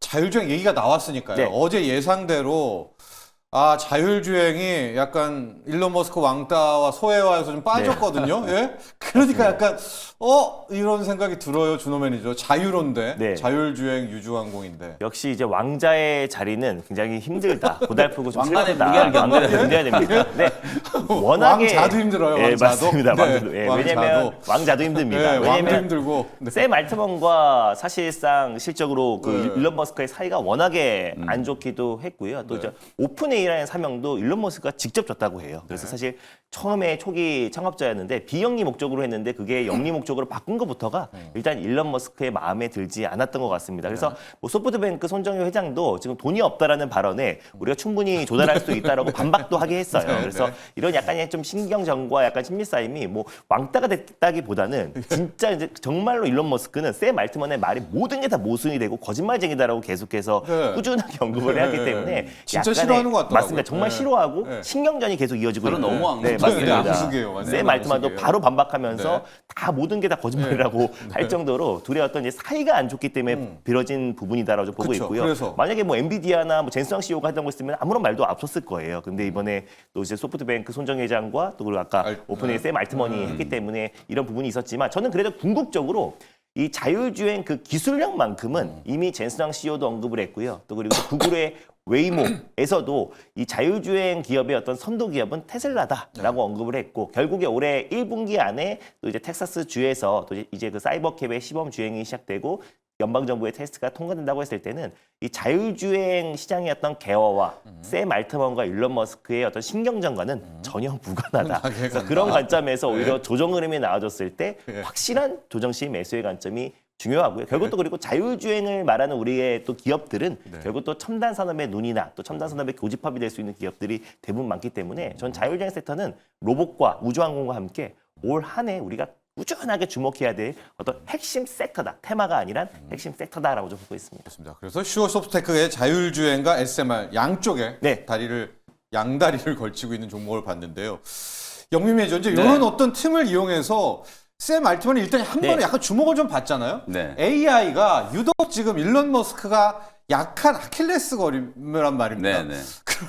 자율주행 얘기가 나왔으니까요. 네. 어제 예상대로 자율주행이 약간 일론 머스크 왕따와 소해와에서 좀 빠졌거든요. 예? 그러니까 약간 이런 생각이 들어요. 준호 매니저. 자유로운데 네. 자율주행 유주항공인데. 역시 이제 왕자의 자리는 굉장히 힘들다. 고달프고 좀 왕관의 슬프다. 무게를 왕관을 견뎌야 됩니다. 네. 워낙에 왕자도 힘들어요. 예, 왕자도. 맞습니다. 네, 왕자도. 예, 왕자도. 왜냐면 왕자도 힘듭니다. 네, 왕도 왜냐면 힘들고. 네. 샘 알트먼과 사실상 실적으로 그 네. 일론 머스크의 사이가 워낙에 안 좋기도 했고요. 또 이제 오픈 AI라는 사명도 일론 머스크가 직접 줬다고 해요. 그래서 사실 처음에 초기 창업자였는데 비영리 목적으로 했는데 그게 영리 목적으로 바꾼 것부터가 일단 일론 머스크의 마음에 들지 않았던 것 같습니다. 그래서 뭐 소프트뱅크 손정효 회장도 지금 돈이 없다라는 발언에 우리가 충분히 조달할 수 있다라고 반박도 하게 했어요. 네, 그래서 네. 이런 약간의 좀 신경전과 약간 친밀 싸움이 뭐 왕따가 됐다기보다는 진짜 이제 정말로 일론 머스크는 샘 알트먼의 말이 모든 게 다 모순이 되고 거짓말쟁이다라고 계속해서 네. 꾸준하게 언급을 해왔기 네. 때문에 진짜 약간의- 싫어하는 것 같더라고요. 맞습니다. 정말 네. 싫어하고 네. 신경전이 계속 이어지고 저는 있는. 너무 앙숙해요. 네, 맞습니다. 네, 앙숙이에요. 완전 샘 알트만도 앙숙이에요. 바로 반박하면서 네. 다 모든 게 다 거짓말이라고 할 정도로 둘의 어떤 이제 사이가 안 좋기 때문에 벌어진 부분이다라고 보고 그쵸. 있고요. 그래서. 만약에 뭐 엔비디아나 뭐 젠스왕 CEO가 했던 거 있으면 아무런 말도 없었을 거예요. 근데 이번에 또 이제 소프트뱅크 손정 회장과 또 그리고 아까 오픈의 샘 알트먼이 했기 때문에 이런 부분이 있었지만 저는 그래도 궁극적으로 이 자율주행 그 기술력만큼은 이미 젠스왕 CEO도 언급을 했고요. 또 그리고 구글의 웨이모에서도 이 자율주행 기업의 어떤 선도 기업은 테슬라다라고 언급을 했고 결국에 올해 1분기 안에 또 이제 텍사스 주에서 또 이제 그 사이버캡의 시범 주행이 시작되고 연방정부의 테스트가 통과된다고 했을 때는 이 자율주행 시장의 어떤 개화와 샘 알트먼과 일론 머스크의 어떤 신경전과는 전혀 무관하다. 그래서 그런 관점에서 오히려 조정 흐름이 나와줬을 때 확실한 조정 시 매수의 관점이 중요하고요. 결국 또 그리고 자율주행을 말하는 우리의 또 기업들은 결국 또 첨단 산업의 눈이나 또 첨단 산업의 교집합이 될 수 있는 기업들이 대부분 많기 때문에 전 자율주행 섹터는 로봇과 우주항공과 함께 올 한 해 우리가 꾸준하게 주목해야 될 어떤 핵심 섹터다. 테마가 아니란 핵심 섹터다라고 좀 보고 있습니다. 그렇습니다. 그래서 슈어소프트테크의 자율주행과 SMR 양쪽에 네. 양다리를 걸치고 있는 종목을 봤는데요. 영민 매니저 이제 네. 이런 어떤 틈을 이용해서 샘 알트만이 일단 한 네. 번에 약간 주목을 좀 받잖아요. 네. AI가 유독 지금 일론 머스크가 약한 아킬레스건이란 말입니다. 네, 네.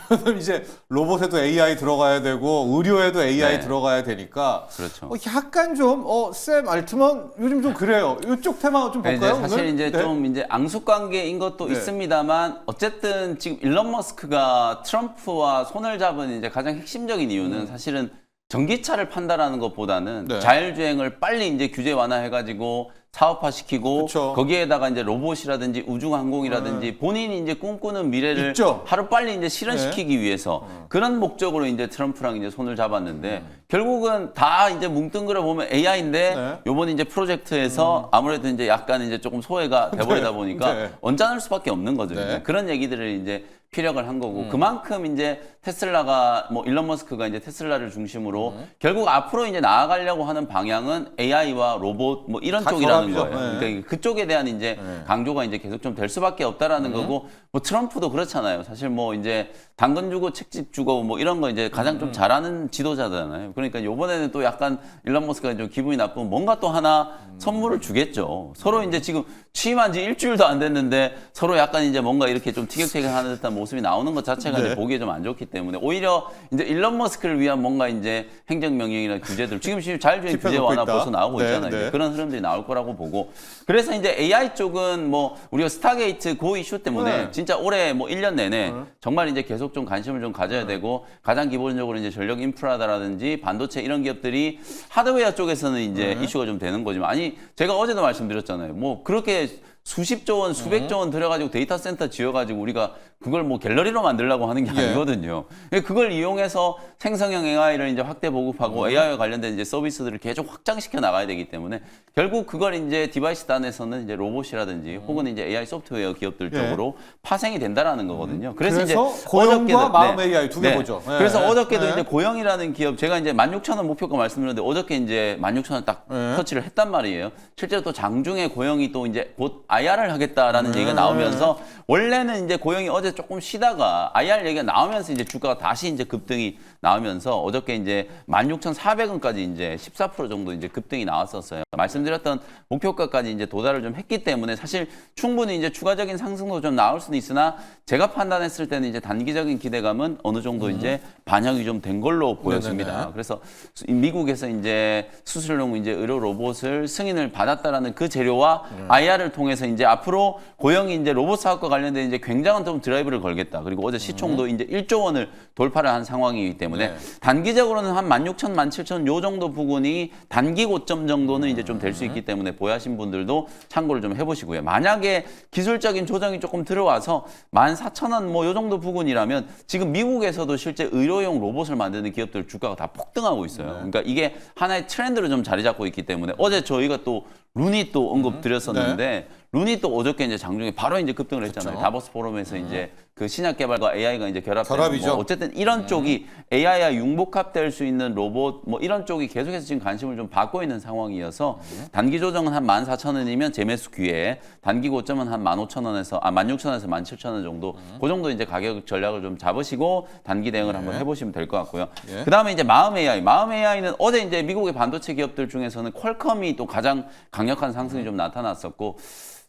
그러면 이제 로봇에도 AI 들어가야 되고 의료에도 AI 네. 들어가야 되니까 그렇죠. 약간 좀 샘 알트만 요즘 좀 그래요. 이쪽 테마 좀 네, 볼까요? 이제 사실 오늘? 이제 네. 좀 이제 앙숙 관계인 것도 네. 있습니다만 어쨌든 지금 일론 머스크가 트럼프와 손을 잡은 이제 가장 핵심적인 이유는 사실은 전기차를 판다라는 것보다는 네. 자율주행을 빨리 이제 규제 완화해가지고 사업화시키고 그쵸. 거기에다가 이제 로봇이라든지 우주항공이라든지 본인이 이제 꿈꾸는 미래를 있죠. 하루 빨리 이제 실현시키기 위해서 그런 목적으로 이제 트럼프랑 이제 손을 잡았는데 결국은 다 이제 뭉뚱그려 보면 AI인데 네. 요번 이제 프로젝트에서 아무래도 이제 약간 이제 조금 소외가 돼버리다 보니까 네. 언짢을 수밖에 없는 거죠. 네. 그런 얘기들을 이제 피력을 한 거고 그만큼 이제 테슬라가 뭐 일론 머스크가 이제 테슬라를 중심으로 결국 앞으로 이제 나아가려고 하는 방향은 AI와 로봇 뭐 이런 다 쪽이라는 결합이죠. 거예요. 네. 그러니까 그쪽에 대한 이제 강조가 이제 계속 좀 될 수밖에 없다라는 거고 뭐 트럼프도 그렇잖아요. 사실 뭐 이제 당근 주고 책집 주고 뭐 이런 거 이제 가장 좀 잘하는 지도자잖아요. 그러니까 요번에는 또 약간 일론 머스크가 좀 기분이 나쁘면 뭔가 또 하나 선물을 주겠죠. 서로 이제 지금 취임한 지 일주일도 안 됐는데 서로 약간 이제 뭔가 이렇게 좀 티격태격하는 듯한 모습이 나오는 것 자체가 네. 이제 보기에 좀 안 좋기 때문에 오히려 이제 일론 머스크를 위한 뭔가 이제 행정명령이나 규제들 지금 자율주행 규제 짚어놓고 완화 있다. 벌써 나오고 네, 있잖아요. 네. 이제 그런 흐름들이 나올 거라고 보고 그래서 이제 AI 쪽은 뭐 우리가 스타게이트 고 이슈 때문에 네. 진짜 올해 뭐 1년 내내 정말 이제 계속 좀 관심을 좀 가져야 되고 가장 기본적으로 이제 전력 인프라다라든지 반도체 이런 기업들이 하드웨어 쪽에서는 이제 이슈가 좀 되는 거지만 아니 제가 어제도 말씀드렸잖아요. 뭐 그렇게 수십조 원, 수백조 원 들여가지고 데이터 센터 지어가지고 우리가 그걸 뭐 갤러리로 만들려고 하는 게 예. 아니거든요. 그걸 이용해서 생성형 AI를 이제 확대 보급하고 AI와 관련된 이제 서비스들을 계속 확장시켜 나가야 되기 때문에 결국 그걸 이제 디바이스 단에서는 이제 로봇이라든지 혹은 이제 AI 소프트웨어 기업들 예. 쪽으로 파생이 된다라는 거거든요. 그래서 이제 고용과 어저께도- 마음 네. AI 두 개 네. 보죠. 네. 그래서 어저께도 네. 이제 고영이라는 기업 제가 이제 16,000원 목표가 말씀드렸는데 어저께 이제 16,000원 딱 네. 터치를 했단 말이에요. 실제로 또 장중에 고영이 또 이제 곧 IR을 하겠다라는 네. 얘기가 나오면서 원래는 이제 고영이 어제 조금 쉬다가 IR 얘기가 나오면서 이제 주가가 다시 이제 급등이 나오면서 어저께 이제 16,400원까지 이제 14% 정도 이제 급등이 나왔었어요. 말씀드렸던 목표가까지 이제 도달을 좀 했기 때문에 사실 충분히 이제 추가적인 상승도 좀 나올 수는 있으나 제가 판단했을 때는 이제 단기적인 기대감은 어느 정도 이제 반영이 좀 된 걸로 보여집니다. 네네네. 그래서 미국에서 이제 수술용 이제 의료 로봇을 승인을 받았다라는 그 재료와 IR을 통해서 이제 앞으로 고영이 이제 로봇 사업과 관련된 이제 굉장한 좀 드라이브를 걸겠다. 그리고 어제 시총도 이제 1조 원을 돌파를 한 상황이기 때문에 네. 단기적으로는 한 16,000, 17,000 요 정도 부분이 단기 고점 정도는 이제 좀 될 수 있기 때문에 보유하신 분들도 참고를 좀 해보시고요. 만약에 기술적인 조정이 조금 들어와서 14,000원 뭐 요 정도 부분이라면 지금 미국에서도 실제 의료용 로봇을 만드는 기업들 주가가 다 폭등하고 있어요. 그러니까 이게 하나의 트렌드로 좀 자리 잡고 있기 때문에 어제 저희가 또 루니 또 언급 드렸었는데 루니 또 어저께 이제 장중에 바로 이제 급등을 했잖아요. 그쵸. 다보스 포럼에서 이제 그 신약 개발과 AI가 이제 결합되는 결합이죠. 뭐 어쨌든 이런 쪽이 AI와 융복합될 수 있는 로봇 뭐 이런 쪽이 계속해서 지금 관심을 좀 받고 있는 상황이어서 단기 조정은 한 14,000원이면 재매수 기회에 단기 고점은 한 15,000원에서 16,000원에서 17,000원 정도 그 정도 이제 가격 전략을 좀 잡으시고 단기 대응을 한번 해보시면 될 것 같고요. 예. 그다음에 이제 마음 AI는 어제 이제 미국의 반도체 기업들 중에서는 퀄컴이 또 가장 강력한 상승이 좀 나타났었고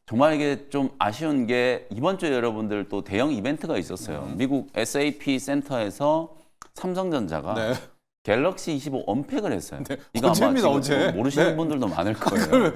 정말 이게 좀 아쉬운 게 이번 주에 여러분들 또 대형 이벤트가 있었어요. 미국 SAP 센터에서 삼성전자가 네. 갤럭시 25 언팩을 했어요. 네. 이거 아마 어제입니다, 지금 어제. 모르시는 네. 분들도 많을 거예요.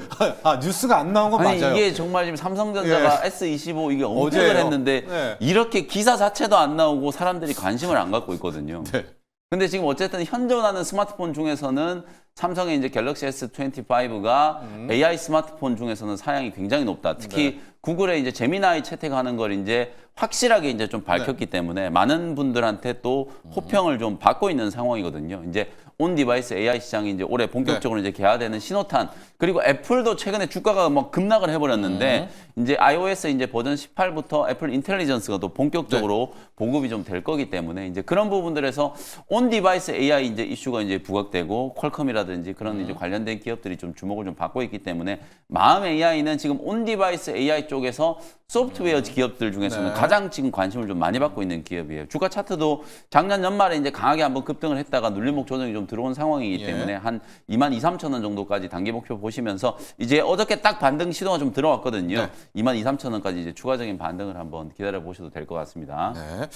뉴스가 안 나온 건 아니 맞아요. 이게 정말 지금 삼성전자가 S25 이게 언팩을 어제예요. 했는데 네. 이렇게 기사 자체도 안 나오고 사람들이 관심을 안 갖고 있거든요. 네. 근데 지금 어쨌든 현존하는 스마트폰 중에서는 삼성의 이제 갤럭시 S25가 AI 스마트폰 중에서는 사양이 굉장히 높다. 특히 구글의 이제 제미나이 채택하는 걸 이제 확실하게 이제 좀 밝혔기 때문에 많은 분들한테 또 호평을 좀 받고 있는 상황이거든요. 이제 온 디바이스 AI 시장이 이제 올해 본격적으로 이제 개화되는 신호탄 그리고 애플도 최근에 주가가 막 급락을 해버렸는데 이제 iOS 이제 버전 18부터 애플 인텔리전스가 또 본격적으로 보급이 좀 될 거기 때문에 이제 그런 부분들에서 온 디바이스 AI 이제 이슈가 이제 부각되고 퀄컴이라든지 그런 이제 관련된 기업들이 좀 주목을 좀 받고 있기 때문에 마음 AI는 지금 온 디바이스 AI 쪽에서 소프트웨어 기업들 중에서는 가장 지금 관심을 좀 많이 받고 있는 기업이에요. 주가 차트도 작년 연말에 이제 강하게 한번 급등을 했다가 눌림목 조정이 좀 들어온 상황이기 때문에 한 22,000~23,000원 정도까지 단기 목표 보시면서 이제 어저께 딱 반등 시도가 좀 들어왔거든요. 22,000~23,000원까지 이제 추가적인 반등을 한번 기다려 보셔도 될 것 같습니다. 네.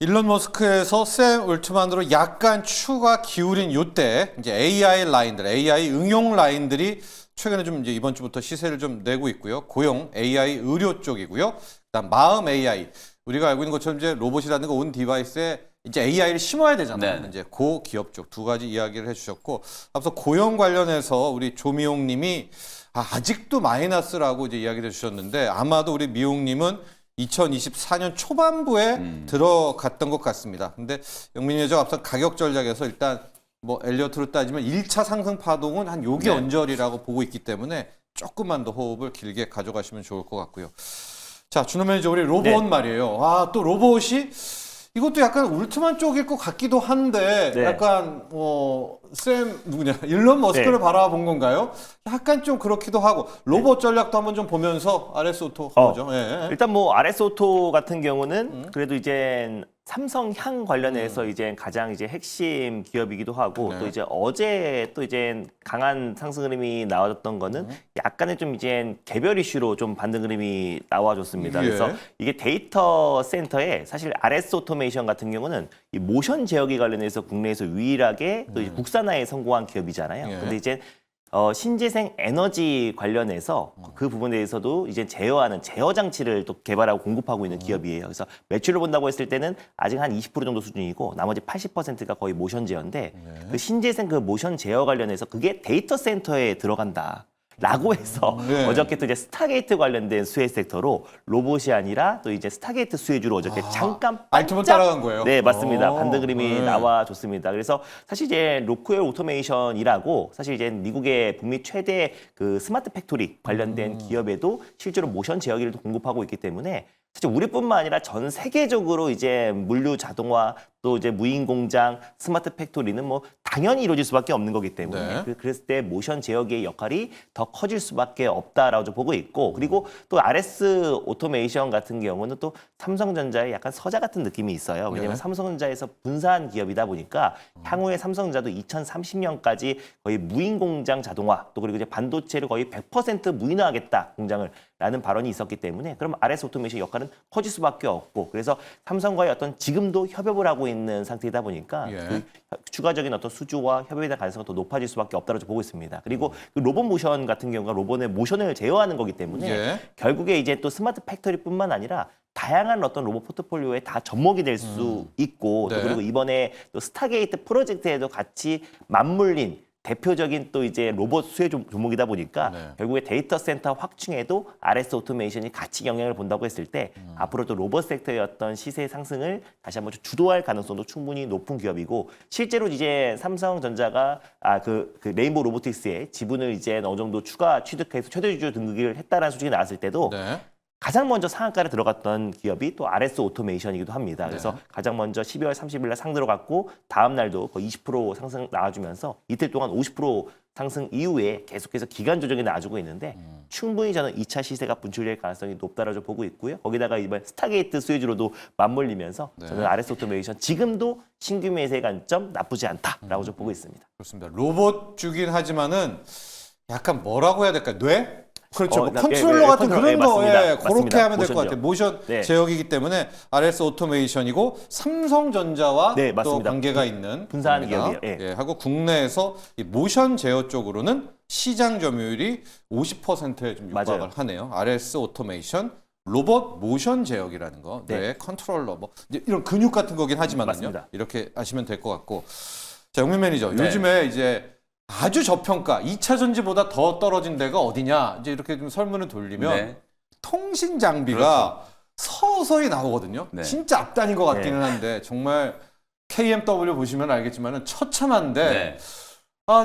일론 머스크에서 샘 올트만으로 약간 추가 기울인 요때 이제 AI 라인들, AI 응용 라인들이 최근에 좀 이제 이번 주부터 시세를 좀 내고 있고요. 고용 AI 의료 쪽이고요. 그다음 마음 AI 우리가 알고 있는 것처럼 이제 로봇이라든가 온 디바이스에 이제 AI를 심어야 되잖아요. 네. 이제 고 기업 쪽 두 가지 이야기를 해주셨고 앞서 고용 관련해서 우리 조미용님이 아직도 마이너스라고 이제 이야기를 해주셨는데 아마도 우리 미용님은 2024년 초반부에 들어갔던 것 같습니다. 근데 영민 회장 앞서 가격 전략에서 일단 뭐 엘리어트로 따지면 1차 상승 파동은 한 요기 네. 언저리라고 보고 있기 때문에 조금만 더 호흡을 길게 가져가시면 좋을 것 같고요. 자, 준호 매니저 우리 로봇 네. 말이에요. 또 로봇이 이것도 약간 울트만 쪽일 것 같기도 한데 네. 약간 샘 누구냐 일론 머스크를 네. 바라본 건가요? 약간 좀 그렇기도 하고 로봇 전략도 한번 좀 보면서 RS 오토 보죠. 예. 일단 뭐 RS 오토 같은 경우는 그래도 이제 삼성향 관련해서 이제 가장 이제 핵심 기업이기도 하고 네. 또 이제 어제 또 이제 강한 상승 흐름이 나와줬던 거는 약간의 좀 이제 개별 이슈로 좀 반등 흐름이 나와줬습니다. 예. 그래서 이게 데이터 센터에 사실 RS 오토메이션 같은 경우는 이 모션 제어기 관련해서 국내에서 유일하게 또 이제 국산화에 성공한 기업이잖아요. 예. 근데 이제 신재생 에너지 관련해서 그 부분에 대해서도 이제 제어하는 제어 장치를 또 개발하고 공급하고 있는 기업이에요. 그래서 매출을 본다고 했을 때는 아직 한 20% 정도 수준이고 나머지 80%가 거의 모션 제어인데 그 신재생 그 모션 제어 관련해서 그게 데이터 센터에 들어간다. 라고 해서 네. 어저께 또 이제 스타게이트 관련된 수혜 섹터로 로봇이 아니라 또 이제 스타게이트 수혜주로 어저께 잠깐 알트만 반짝 따라간 거예요? 네, 맞습니다. 오, 반등 흐름이 네. 나와줬습니다. 그래서 사실 이제 로크웰 오토메이션이라고 사실 이제 미국의 북미 최대 그 스마트 팩토리 관련된 기업에도 실제로 모션 제어기를 공급하고 있기 때문에 사실 우리뿐만 아니라 전 세계적으로 이제 물류 자동화 또 이제 무인 공장 스마트 팩토리는 뭐 당연히 이루어질 수밖에 없는 거기 때문에 네. 그랬을 때 모션 제어기의 역할이 더 커질 수밖에 없다라고 좀 보고 있고 그리고 또 RS 오토메이션 같은 경우는 또 삼성전자의 약간 서자 같은 느낌이 있어요. 왜냐하면 네. 삼성전자에서 분사한 기업이다 보니까 향후에 삼성전자도 2030년까지 거의 무인 공장 자동화 또 그리고 이제 반도체를 거의 100% 무인화하겠다 공장을 라는 발언이 있었기 때문에 그럼 RS 오토메이션 역할은 커질 수밖에 없고 그래서 삼성과의 어떤 지금도 협업을 하고 있는 상태이다 보니까 예. 그 추가적인 어떤 수주와 협업에 대한 가능성이 더 높아질 수밖에 없다고 보고 있습니다. 그리고 그 로봇 모션 같은 경우가 로봇의 모션을 제어하는 거기 때문에 예. 결국에 이제 또 스마트 팩토리뿐만 아니라 다양한 어떤 로봇 포트폴리오에 다 접목이 될 수 있고 네. 또 그리고 이번에 또 스타게이트 프로젝트에도 같이 맞물린 대표적인 또 이제 로봇 수혜 종목이다 보니까 네. 결국에 데이터 센터 확충에도 RS 오토메이션이 같이 영향을 본다고 했을 때 앞으로도 로봇 섹터의 어떤 시세 상승을 다시 한번 주도할 가능성도 충분히 높은 기업이고 실제로 이제 삼성전자가 그 레인보우 로보틱스의 지분을 이제 어느 정도 추가 취득해서 최대주주 등극을 했다라는 소식이 나왔을 때도 네. 가장 먼저 상한가를 들어갔던 기업이 또 RS 오토메이션이기도 합니다. 그래서 가장 먼저 12월 30일 날 상 들어갔고 다음 날도 거의 20% 상승 나와주면서 이틀 동안 50% 상승 이후에 계속해서 기간 조정이 나와주고 있는데 충분히 저는 2차 시세가 분출될 가능성이 높다라고 보고 있고요. 거기다가 이번 스타게이트 수혜주로도 맞물리면서 저는 RS 오토메이션 지금도 신규 매수의 관점 나쁘지 않다라고 좀 보고 있습니다. 그렇습니다. 로봇 주긴 하지만은 약간 뭐라고 해야 될까요? 뇌? 그렇죠. 뭐 컨트롤러 예, 같은 컨트롤러, 그런 예, 거, 맞습니다. 예, 그렇게 맞습니다. 하면 될 것 모션이요. 같아요. 모션 네. 제어기이기 때문에 RS 오토메이션이고 삼성전자와 네, 또 맞습니다. 관계가 있는 분사하는 겁니다. 기업이에요. 예. 하고 국내에서 이 모션 제어 쪽으로는 시장 점유율이 50%에 좀 육박을 맞아요. 하네요. RS 오토메이션 로봇 모션 제어기라는 거, 네. 뇌 컨트롤러 뭐 이제 이런 근육 같은 거긴 하지만요. 맞습니다. 이렇게 아시면 될 것 같고. 자, 영민 매니저, 네. 요즘에 이제 아주 저평가, 2차 전지보다 더 떨어진 데가 어디냐? 이제 이렇게 좀 설문을 돌리면 네. 통신 장비가 서서히 나오거든요. 네. 진짜 앞단인 것 같기는 한데 정말 KMW 보시면 알겠지만은 처참한데 네.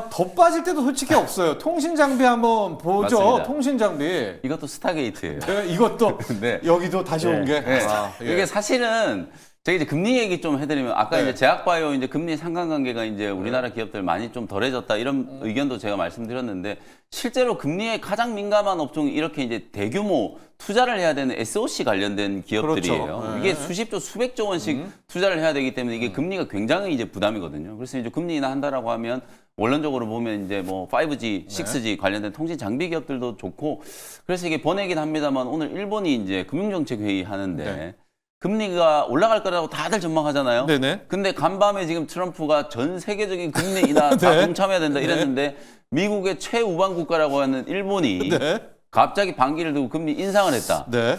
더 빠질 때도 솔직히 없어요. 통신 장비 한번 보죠. 맞습니다. 통신 장비. 이것도 스타게이트예요. 네, 이것도 네. 여기도 다시 온 게. 네. 예. 이게 사실은 제가 이제 금리 얘기 좀 해드리면 아까 네. 이제 제약바이오 이제 금리 상관관계가 이제 우리나라 기업들 많이 좀 덜해졌다 이런 의견도 제가 말씀드렸는데 실제로 금리에 가장 민감한 업종이 이렇게 이제 대규모 투자를 해야 되는 SOC 관련된 기업들이에요. 그렇죠. 네. 이게 수십조, 수백조 원씩 투자를 해야 되기 때문에 이게 금리가 굉장히 이제 부담이거든요. 그래서 이제 금리 인하한다라고 하면 원론적으로 보면 이제 뭐 5G, 6G 관련된 통신 장비 기업들도 좋고 그래서 이게 번외긴 합니다만 오늘 일본이 이제 금융정책 회의 하는데 네. 금리가 올라갈 거라고 다들 전망하잖아요. 네네. 근데 간밤에 지금 트럼프가 전 세계적인 금리 인하 다 네. 동참해야 된다 이랬는데 미국의 최우방 국가라고 하는 일본이 네. 갑자기 반기를 두고 금리 인상을 했다. 네.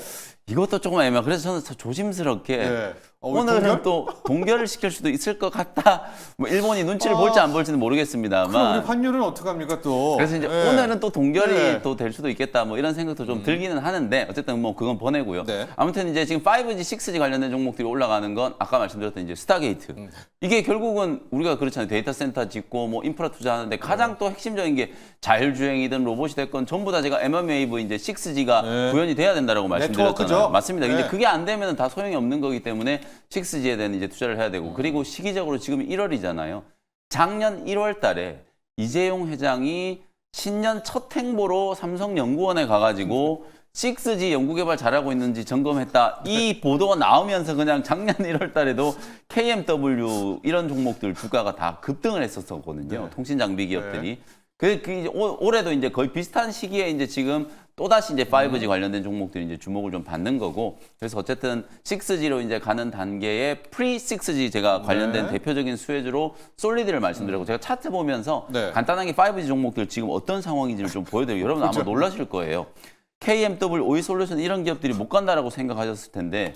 이것도 조금 애매해. 그래서 저는 조심스럽게 네. 오늘은 동결? 또 동결을 시킬 수도 있을 것 같다. 뭐 일본이 눈치를 볼지 안 볼지는 그럼 모르겠습니다만. 우리 환율은 어떡합니까 또? 그래서 이제 예. 오늘은 또 동결이 네. 또 될 수도 있겠다. 뭐 이런 생각도 좀 들기는 하는데 어쨌든 뭐 그건 보내고요. 네. 아무튼 이제 지금 5G, 6G 관련된 종목들이 올라가는 건 아까 말씀드렸던 이제 스타게이트. 이게 결국은 우리가 그렇잖아요. 데이터 센터 짓고 뭐 인프라 투자하는데 가장 또 핵심적인 게 자율주행이든 로봇이 됐건 전부 다 제가 mmWave 이제 6G가 네. 구현이 돼야 된다라고 말씀드렸잖아요. 네트워크죠. 맞습니다. 근데 네. 그게 안 되면 다 소용이 없는 거기 때문에 6G에 대한 이제 투자를 해야 되고 그리고 시기적으로 지금 1월이잖아요. 작년 1월 달에 이재용 회장이 신년 첫 행보로 삼성연구원에 가가지고 6G 연구개발 잘하고 있는지 점검했다. 이 보도가 나오면서 그냥 작년 1월 달에도 KMW 이런 종목들 주가가 다 급등을 했었거든요. 통신장비 기업들이. 이제 올해도 이제 거의 비슷한 시기에 이제 지금 또다시 이제 5G 관련된 종목들이 이제 주목을 좀 받는 거고 그래서 어쨌든 6G로 이제 가는 단계에 프리 6G 제가 관련된 네. 대표적인 수혜주로 솔리드를 말씀드렸고 제가 차트 보면서 네. 간단하게 5G 종목들 지금 어떤 상황인지를 좀 보여드리고 여러분 아마 놀라실 거예요. KMW, 오이솔루션 이런 기업들이 못 간다라고 생각하셨을 텐데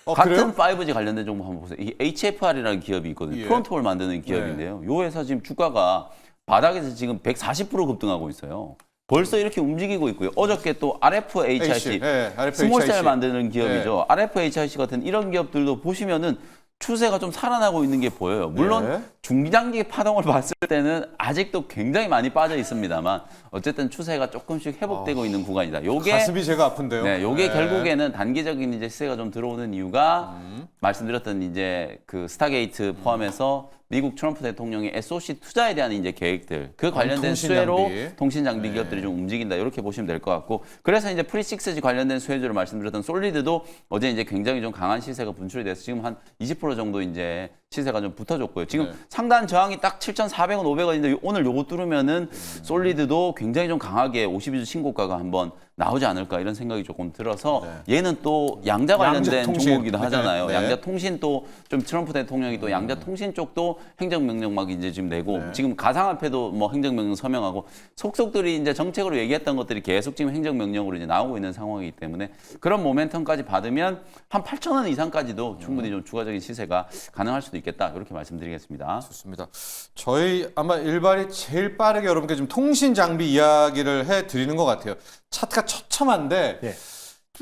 같은 그래요? 5G 관련된 종목 한번 보세요. 이게 HFR이라는 기업이 있거든요. 예. 프론트홀 만드는 기업인데요. 요 회사 지금 주가가 바닥에서 지금 140% 급등하고 있어요. 벌써 이렇게 움직이고 있고요. 어저께 또 RFHIC, 네, RFHIC. 스몰셀 만드는 기업이죠. RFHIC 같은 이런 기업들도 보시면은 추세가 좀 살아나고 있는 게 보여요. 물론 네. 중장기 파동을 봤을 때는 아직도 굉장히 많이 빠져 있습니다만 어쨌든 추세가 조금씩 회복되고 있는 구간이다. 요게 가슴이 제가 아픈데요. 네, 요게 네. 결국에는 단기적인 이제 시세가 좀 들어오는 이유가 말씀드렸던 이제 그 스타게이트 포함해서 미국 트럼프 대통령의 SOC 투자에 대한 이제 계획들 그 관련된 통신 수혜로 장비. 통신 장비 기업들이 좀 움직인다 이렇게 보시면 될 것 같고 그래서 이제 프리 6G 관련된 수혜주를 말씀드렸던 솔리드도 어제 이제 굉장히 좀 강한 시세가 분출이 돼서 지금 한 20% 정도 이제 시세가 좀 붙어줬고요. 지금 네. 상단 저항이 딱 7,400원, 500원인데 오늘 요거 뚫으면은 솔리드도 굉장히 좀 강하게 52주 신고가가 한번 나오지 않을까 이런 생각이 조금 들어서 얘는 또 양자 관련된 양자통신. 종목이기도 하잖아요. 네. 양자통신 또 좀 트럼프 대통령이 또 양자통신 쪽도 행정명령 막 이제 지금 내고 지금 가상화폐도 뭐 행정명령 서명하고 속속들이 이제 정책으로 얘기했던 것들이 계속 지금 행정명령으로 이제 나오고 있는 상황이기 때문에 그런 모멘텀까지 받으면 한 8,000원 이상까지도 충분히 좀 추가적인 시세가 가능할 수도 있겠다 이렇게 말씀드리겠습니다. 좋습니다. 저희 아마 일발이 제일 빠르게 여러분께 좀 통신 장비 이야기를 해드리는 것 같아요. 차트가 처참한데 네.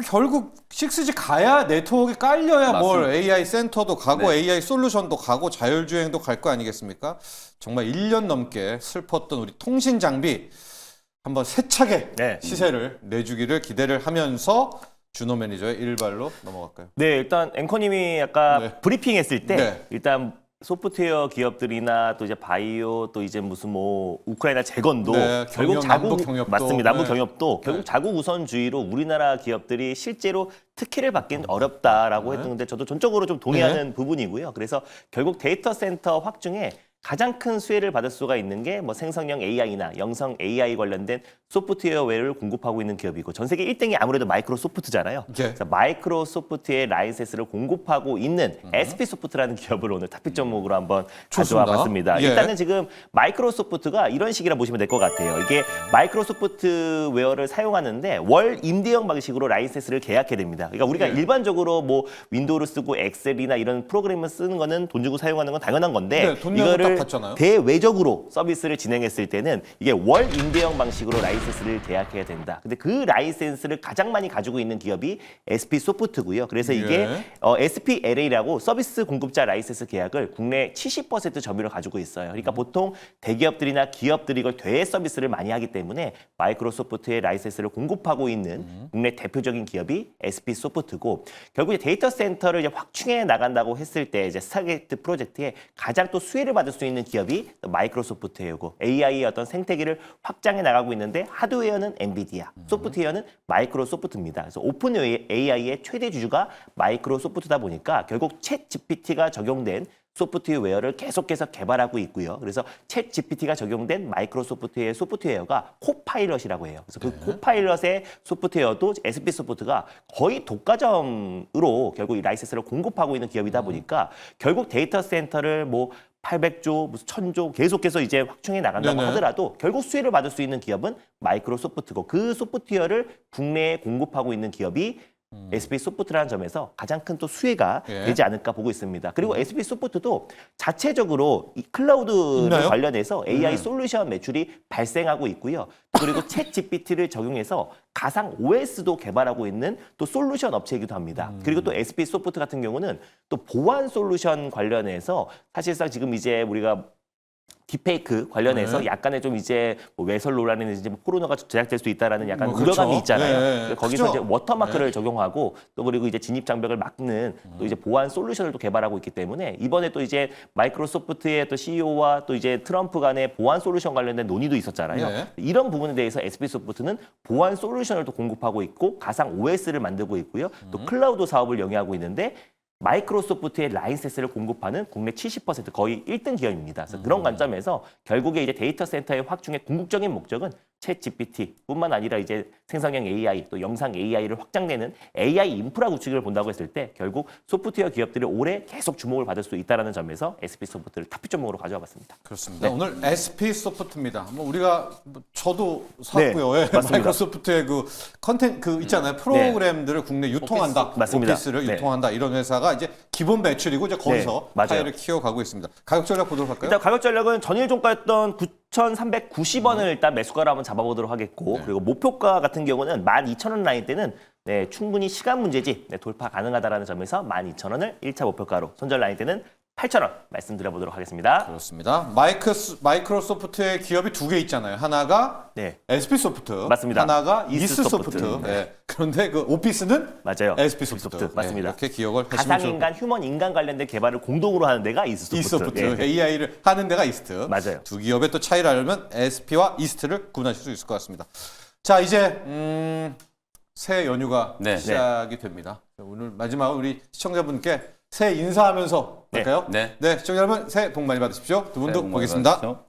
결국 6G 가야 네트워크가 깔려야 뭘 맞습니다. AI 센터도 가고 네. AI 솔루션도 가고 자율주행도 갈 거 아니겠습니까? 정말 1년 넘게 슬펐던 우리 통신 장비 한번 세차게 네. 시세를 내주기를 기대를 하면서 준호 매니저의 일발로 넘어갈까요? 네, 일단 앵커님이 아까 네. 브리핑했을 때 네. 일단 소프트웨어 기업들이나 또 이제 바이오 또 이제 무슨 뭐 우크라이나 재건도 네, 결국 경협, 자국 남북 경협도. 맞습니다. 남북 네. 경협도 결국 네. 자국 우선주의로 우리나라 기업들이 실제로 특혜를 받기는 어렵다라고 네. 했는데 저도 전적으로 좀 동의하는 부분이고요. 그래서 결국 데이터 센터 확충에 가장 큰 수혜를 받을 수가 있는 게 뭐 생성형 AI나 영성 AI 관련된 소프트웨어를 공급하고 있는 기업이고 전 세계 1등이 아무래도 마이크로소프트잖아요. 네. 그래서 마이크로소프트의 라이센스를 공급하고 있는 SP소프트라는 기업을 오늘 탑픽 종목으로 한번 가져와 좋습니다. 봤습니다. 예. 일단은 지금 마이크로소프트가 이런 식이라 보시면 될 것 같아요. 이게 마이크로소프트웨어를 사용하는데 월 임대형 방식으로 라이센스를 계약해야 됩니다. 그러니까 우리가 예. 일반적으로 뭐 윈도우를 쓰고 엑셀이나 이런 프로그램을 쓰는 거는 돈 주고 사용하는 건 당연한 건데 네, 돈 내고 딱 받잖아요. 대외적으로 서비스를 진행했을 때는 이게 월 임대형 방식으로 라이센스를 계약해야 된다. 근데 그 라이센스를 가장 많이 가지고 있는 기업이 SP소프트고요. 그래서 이게 예. SPLA라고 서비스 공급자 라이센스 계약을 국내 70% 점유를 가지고 있어요. 그러니까 보통 대기업들이나 기업들이 이걸 대외 서비스를 많이 하기 때문에 마이크로소프트의 라이센스를 공급하고 있는 국내 대표적인 기업이 SP소프트고 결국 이제 데이터 센터를 이제 확충해 나간다고 했을 때 이제 스타게이트 프로젝트에 가장 또 수혜를 받을 수 있는 기업이 마이크로소프트예요. AI의 어떤 생태계를 확장해 나가고 있는데 하드웨어는 엔비디아, 소프트웨어는 마이크로소프트입니다. 그래서 오픈 AI의 최대 주주가 마이크로소프트다 보니까 결국 챗 GPT가 적용된 소프트웨어를 계속해서 개발하고 있고요. 그래서 챗 GPT가 적용된 마이크로소프트의 소프트웨어가 코파일럿이라고 해요. 그래서 그 코파일럿의 소프트웨어도 SP소프트가 거의 독과점으로 결국 이 라이센스를 공급하고 있는 기업이다 보니까 결국 데이터 센터를 뭐 800조, 무슨 1000조 계속해서 이제 확충해 나간다고 네네. 하더라도 결국 수혜를 받을 수 있는 기업은 마이크로소프트고 그 소프트웨어를 국내에 공급하고 있는 기업이 SP 소프트라는 점에서 가장 큰 또 수혜가 예. 되지 않을까 보고 있습니다. 그리고 SP 소프트도 자체적으로 이 클라우드 있나요? 관련해서 AI 솔루션 매출이 발생하고 있고요. 그리고 챗 GPT를 적용해서 가상 OS도 개발하고 있는 또 솔루션 업체이기도 합니다. 그리고 또 SP 소프트 같은 경우는 또 보안 솔루션 관련해서 사실상 지금 이제 우리가 딥페이크 관련해서 네. 약간의 좀 이제 뭐 외설 논란이든지 뭐 포르노가 제작될 수 있다라는 약간 뭐 우려감이 그렇죠. 있잖아요. 네, 거기서 크죠. 이제 워터마크를 적용하고 또 그리고 이제 진입 장벽을 막는 또 이제 보안 솔루션을 또 개발하고 있기 때문에 이번에 또 이제 마이크로소프트의 또 CEO와 또 이제 트럼프 간의 보안 솔루션 관련된 논의도 있었잖아요. 네. 이런 부분에 대해서 SP 소프트는 보안 솔루션을 또 공급하고 있고 가상 OS를 만들고 있고요. 또 클라우드 사업을 영위하고 있는데 마이크로소프트의 라이센스를 공급하는 국내 70% 거의 1등 기업입니다. 그래서 그런 관점에서 결국에 이제 데이터 센터의 확충의 궁극적인 목적은 챗 GPT뿐만 아니라 이제 생성형 AI 또 영상 AI를 확장되는 AI 인프라 구축을 본다고 했을 때 결국 소프트웨어 기업들이 올해 계속 주목을 받을 수 있다는 점에서 SP 소프트를 탑픽 종목으로 가져와 봤습니다. 그렇습니다. 오늘 SP 소프트입니다. 뭐 우리가 저도 샀고요. 네, 예, 맞습니다. 마이크로소프트의 그 컨텐츠 그 있잖아요. 프로그램들을 국내 유통한다. 맞습니다. 오피스를 네. 유통한다. 이런 회사가 이제 기본 매출이고 이제 거기서 네, 맞아요. 파이를 키워가고 있습니다. 가격 전략 보도록 할까요? 일단 가격 전략은 전일 종가였던 9,390원을 일단 매수가로 한번 잡아보도록 하겠고 그리고 목표가 같은 경우는 12,000원 라인 때는 네, 충분히 시간 문제지 네, 돌파 가능하다라는 점에서 12,000원을 1차 목표가로 손절 라인 때는 8,000원 말씀드려보도록 하겠습니다. 그렇습니다. 마이크로소프트의 기업이 두 개 있잖아요. 하나가 네. SP 소프트, 맞습니다. 하나가 이스 소프트. 소프트. 네. 그런데 그 오피스는 맞아요. SP 소프트. 맞습니다. 네, 이렇게 기억을 하시면 좋을 것 가상인간, 휴먼 인간 관련된 개발을 공동으로 하는 데가 이스소프트. 이스소프트, 예. AI를 하는 데가 이스트. 맞아요. 두 기업의 또 차이를 알면 SP와 이스트를 구분하실 수 있을 것 같습니다. 자, 이제 새 연휴가 네. 시작이 됩니다. 오늘 마지막으로 우리 시청자분께 새해 인사하면서 네. 할까요? 네. 시청자 여러분 새해 복 많이 받으십시오. 두 분도 네, 보겠습니다. 받으십시오.